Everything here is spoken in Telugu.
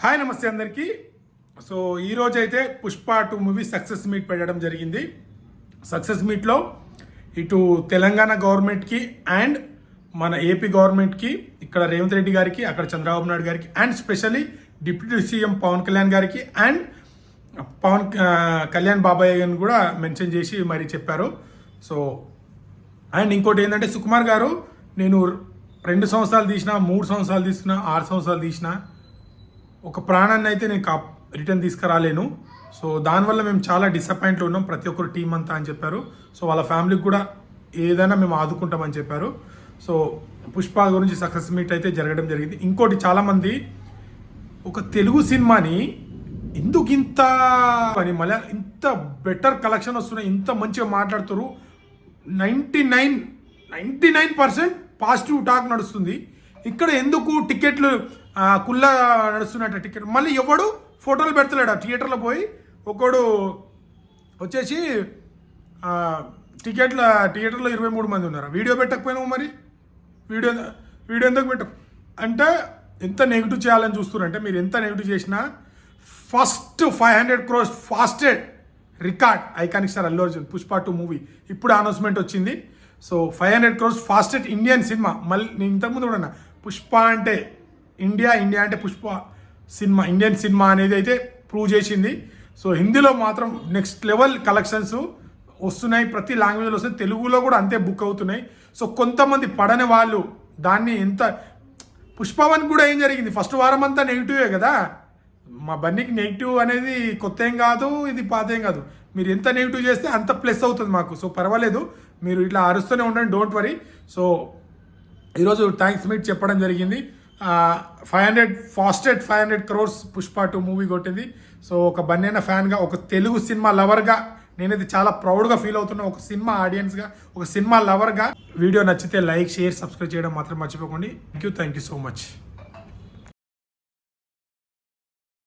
హాయ్ నమస్తే అందరికీ. సో ఈరోజు అయితే పుష్ప 2 మూవీ సక్సెస్ మీట్ పెట్టడం జరిగింది. సక్సెస్ మీట్లో ఇటు తెలంగాణ గవర్నమెంట్కి అండ్ మన ఏపీ గవర్నమెంట్కి, ఇక్కడ రేవంత్ రెడ్డి గారికి, అక్కడ చంద్రబాబు నాయుడు గారికి and specially deputy CM Pawan Kalyan గారికి అండ్ కళ్యాణ్ బాబాయ్ గారిని కూడా మెన్షన్ చేసి మరి చెప్పారు. సో అండ్ ఇంకోటి ఏంటంటే, సుకుమార్ గారు, నేను 2 సంవత్సరాలు తీసిన, 3 సంవత్సరాలు తీసిన, 6 సంవత్సరాలు తీసిన, ఒక ప్రాణాన్ని అయితే నేను రిటర్న్ తీసుకురాలేను. సో దానివల్ల మేము చాలా డిసప్పాయింట్లో ఉన్నాం, ప్రతి ఒక్కరు టీం అంతా అని చెప్పారు. సో వాళ్ళ ఫ్యామిలీకి కూడా ఏదైనా మేము ఆదుకుంటామని చెప్పారు. సో పుష్ప గురించి సక్సెస్ మీట్ అయితే జరగడం జరిగింది. ఇంకోటి, చాలామంది ఒక తెలుగు సినిమాని ఎందుకు ఇంత అని మళ్ళీ ఇంత బెటర్ కలెక్షన్ వస్తున్నాయి, ఇంత మంచిగా మాట్లాడుతారు, 99% పాజిటివ్ టాక్ నడుస్తుంది. ఇక్కడ ఎందుకు టికెట్లు కుల్లా నడుస్తున్నట్టు టికెట్ మళ్ళీ ఎవడు ఫోటోలు పెడతలేడు. ఆ థియేటర్లో పోయి ఒకడు వచ్చేసి థియేటర్లో 23 మంది ఉన్నారు, వీడియో పెట్టకపోయినావు, మరి వీడియో ఎందుకు పెట్టకు అంటే ఎంత నెగిటివ్ చేయాలని చూస్తున్నారంటే, మీరు ఎంత నెగిటివ్ చేసినా first 500 crores fasted record iconic star Allu Arjun Pushpa 2 movie ఇప్పుడు అనౌన్స్మెంట్ వచ్చింది. So 500 crores fasted Indian cinema. మళ్ళీ నేను ఇంతకుముందు కూడా పుష్ప అంటే ఇండియా అంటే పుష్ప సినిమా ఇండియన్ సినిమా అనేది అయితే ప్రూవ్ చేసింది. సో హిందీలో మాత్రం నెక్స్ట్ లెవెల్ కలెక్షన్స్ వస్తున్నాయి, ప్రతి లాంగ్వేజ్లో వస్తున్నాయి, తెలుగులో కూడా అంతే బుక్ అవుతున్నాయి. సో కొంతమంది పడని వాళ్ళు దాన్ని ఎంత పుష్ప 1 కూడా ఏం జరిగింది, ఫస్ట్ వారం అంతా నెగిటివే కదా. మా బన్నీకి నెగిటివ్ అనేది కొత్త ఏం కాదు, ఇది పాత ఏం కాదు. మీరు ఎంత నెగిటివ్ చేస్తే అంత ప్లస్ అవుతుంది మాకు. సో పర్వాలేదు, మీరు ఇట్లా అరుస్తూనే ఉండండి, డోంట్ వరీ. సో ఈరోజు థ్యాంక్స్ మీట్ చెప్పడం జరిగింది. 500 crores పుష్ప 2 మూవీ కొట్టింది. సో ఒక బన్నైన ఫ్యాన్గా, ఒక తెలుగు సినిమా లవర్గా నేనైతే చాలా ప్రౌడ్గా ఫీల్ అవుతున్నా, ఒక సినిమా ఆడియన్స్గా, ఒక సినిమా లవర్గా. వీడియో నచ్చితే లైక్, షేర్, సబ్స్క్రైబ్ చేయడం మాత్రం మర్చిపోకండి. Thank you so much.